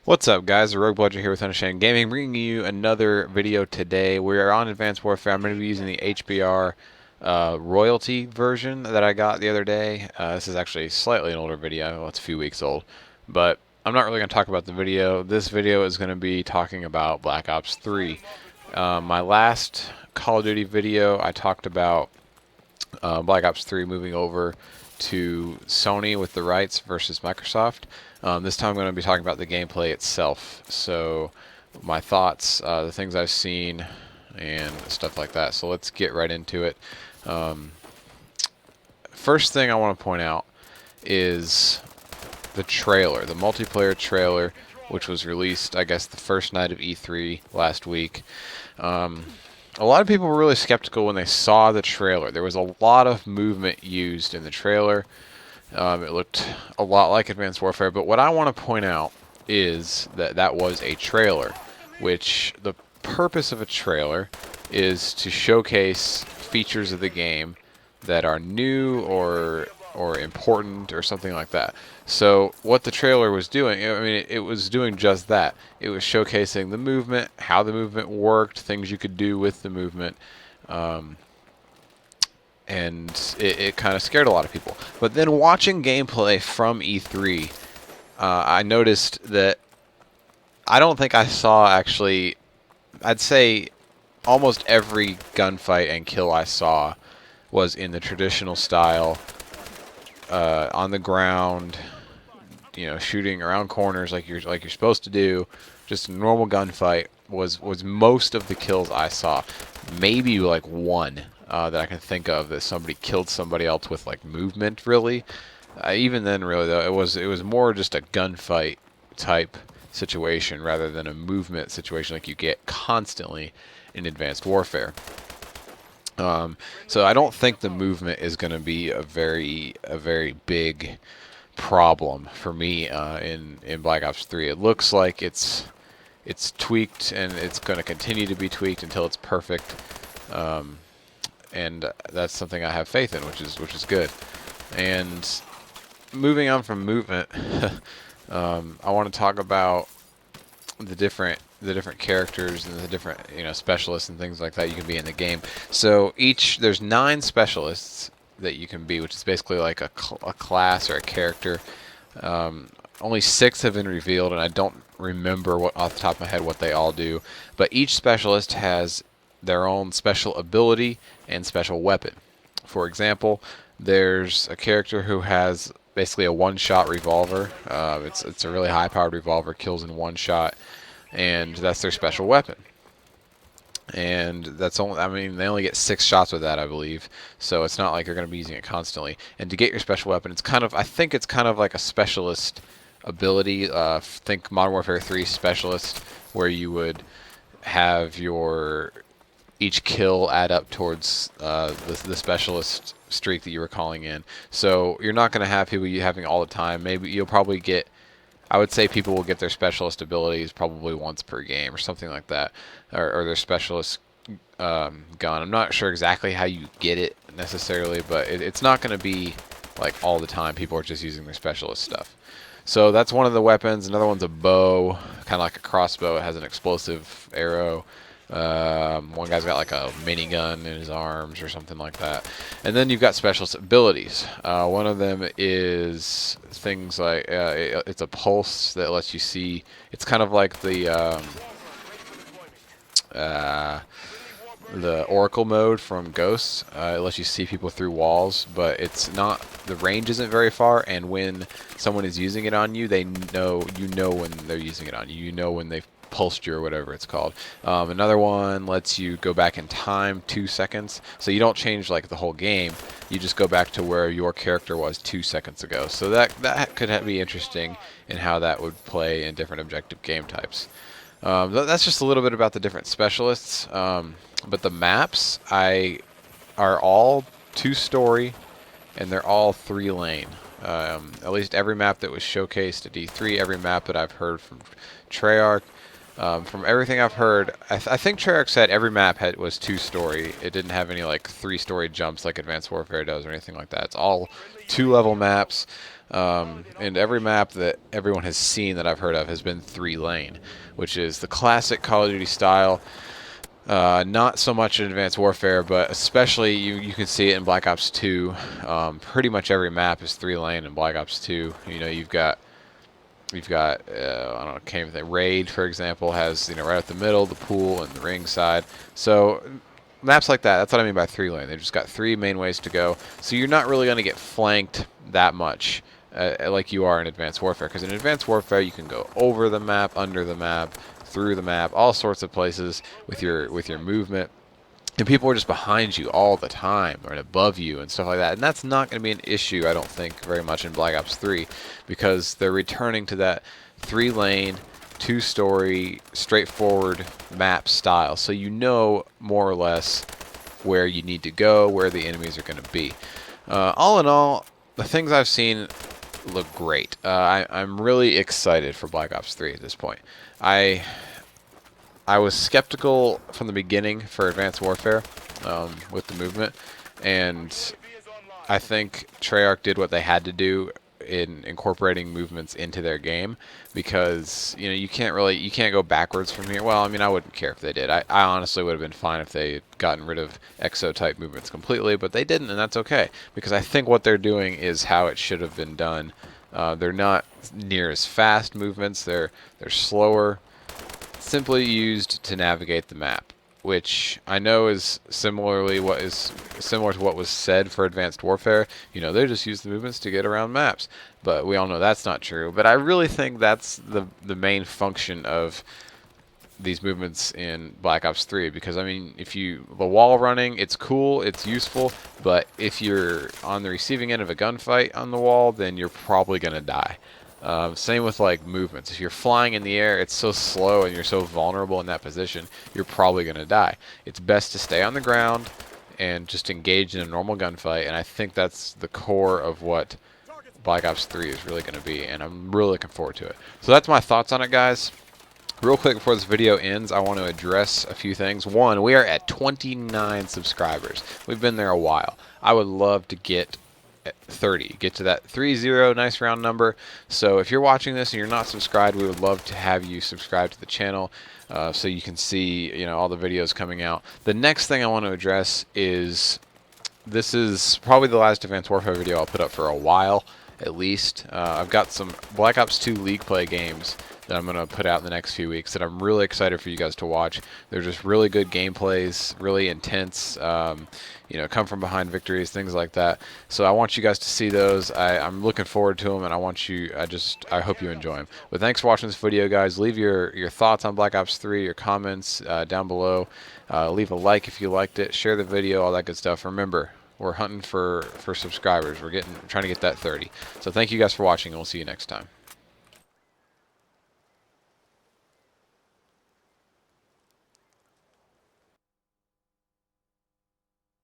What's up, guys? The Rogue Bludger here with Unashamed Gaming, bringing you another video today. We are on Advanced Warfare. I'm going to be using the HBR royalty version that I got the other day. This is actually slightly an older video. Well, it's a few weeks old, but I'm not really going to talk about the video. This video is going to be talking about Black Ops 3. My last Call of Duty video, I talked about Black Ops 3 moving over to Sony with the rights versus Microsoft. This time I'm going to be talking about the gameplay itself. So my thoughts, the things I've seen, and stuff like that. So let's get right into it. First thing I want to point out is the trailer, the multiplayer trailer, which was released, I guess, the first night of E3 last week. A lot of people were really skeptical when they saw the trailer. There was a lot of movement used in the trailer. It looked a lot like Advanced Warfare, but what I want to point out is that that was a trailer, which the purpose of a trailer is to showcase features of the game that are new or important or something like that. So what the trailer was doing, I mean, it was doing just that. It was showcasing the movement, how the movement worked, things you could do with the movement, and it kind of scared a lot of people. But then watching gameplay from E3, I noticed that I don't think I saw actually, I'd say almost every gunfight and kill I saw was in the traditional style, on the ground, you know, shooting around corners like you're supposed to do. Just a normal gunfight was most of the kills I saw. Maybe like one that I can think of that somebody killed somebody else with like movement. Really, even then, really though, it was more just a gunfight type situation rather than a movement situation like you get constantly in Advanced Warfare. So I don't think the movement is going to be a very big problem for me in Black Ops 3. It looks like it's tweaked, and it's going to continue to be tweaked until it's perfect. And that's something I have faith in, which is good. And moving on from movement, I want to talk about the different characters and the different, you know, specialists and things like that you can be in the game. So there's 9 specialists that you can be, which is basically like a class or a character. Only 6 have been revealed, and I don't remember off the top of my head what they all do. But each specialist has their own special ability and special weapon. For example, there's a character who has basically a one-shot revolver. It's a really high-powered revolver, kills in one shot, and that's their special weapon. And that's only, I mean, they only get 6 shots with that, I believe. So it's not like you're going to be using it constantly. And to get your special weapon, it's kind of, I think it's kind of like a specialist ability. Think Modern Warfare 3 specialist, where you would have each kill add up towards the specialist streak that you were calling in. So you're not going to have people you having all the time. Maybe you'll probably get, I would say people will get their specialist abilities probably once per game or something like that, or their specialist gun. I'm not sure exactly how you get it necessarily, but it's not going to be like all the time people are just using their specialist stuff. So that's one of the weapons. Another one's a bow, kind of like a crossbow. It has an explosive arrow. One guy's got like a minigun in his arms or something like that. And then you've got specialist abilities. One of them is things like it's a pulse that lets you see. It's kind of like the Oracle mode from Ghosts. It lets you see people through walls, but it's not, the range isn't very far, and when someone is using it on you, you know when they're using it on you. You know when they've pulsed you or whatever it's called. Another one lets you go back in time 2 seconds, so you don't change like the whole game. You just go back to where your character was 2 seconds ago. So that could be interesting in how that would play in different objective game types. That's just a little bit about the different specialists. But the maps are all 2-story, and they're all 3-lane. At least every map that was showcased at E3, every map that I've heard from Treyarch, From everything I've heard, I think Treyarch said every map was 2-story. It didn't have any like 3-story jumps like Advanced Warfare does or anything like that. It's all 2-level maps. And every map that everyone has seen that I've heard of has been 3-lane, which is the classic Call of Duty style. Not so much in Advanced Warfare, but especially you can see it in Black Ops 2. Pretty much every map is 3-lane in Black Ops 2. You know, you've got I don't know, can't even think. Raid, for example, has, you know, right at the middle, the pool, and the ring side. So maps like that, that's what I mean by 3-lane. They've just got 3 main ways to go. So you're not really going to get flanked that much like you are in Advanced Warfare. Because in Advanced Warfare, you can go over the map, under the map, through the map, all sorts of places with your movement. And people are just behind you all the time, or above you, and stuff like that. And that's not going to be an issue, I don't think, very much in Black Ops 3, because they're returning to that 3-lane, 2-story, straightforward map style. So you know more or less where you need to go, where the enemies are going to be. All in all, the things I've seen look great. I'm really excited for Black Ops 3 at this point. I was skeptical from the beginning for Advanced Warfare with the movement, and I think Treyarch did what they had to do in incorporating movements into their game, because you know you can't go backwards from here. Well, I mean, I wouldn't care if they did. I honestly would have been fine if they had gotten rid of exo type movements completely, but they didn't, and that's okay, because I think what they're doing is how it should have been done. They're not near as fast movements. They're slower, simply used to navigate the map, which I know is similar to what was said for Advanced Warfare. You know, they just use the movements to get around maps, but we all know that's not true. But I really think that's the main function of these movements in Black Ops 3, because I mean, the wall running, it's cool, it's useful, but if you're on the receiving end of a gunfight on the wall, then you're probably gonna die. Same with like movements. If you're flying in the air, it's so slow and you're so vulnerable in that position, you're probably going to die. It's best to stay on the ground and just engage in a normal gunfight, and I think that's the core of what Black Ops 3 is really going to be, and I'm really looking forward to it. So that's my thoughts on it, guys. Real quick before this video ends, I want to address a few things. One, we are at 29 subscribers. We've been there a while. I would love to get 30, get to that 30, nice round number. So if you're watching this and you're not subscribed, we would love to have you subscribe to the channel so you can see, you know, all the videos coming out. The next thing I want to address is, this is probably the last Advanced Warfare video I'll put up for a while, at least. I've got some Black Ops 2 League Play games that I'm going to put out in the next few weeks that I'm really excited for you guys to watch. They're just really good gameplays, really intense, you know, come from behind victories, things like that. So I want you guys to see those. I'm looking forward to them, and I hope you enjoy them. But thanks for watching this video, guys. Leave your thoughts on Black Ops 3, your comments down below. Leave a like if you liked it. Share the video, all that good stuff. Remember, we're hunting for subscribers. We're trying to get that 30. So thank you guys for watching, and we'll see you next time.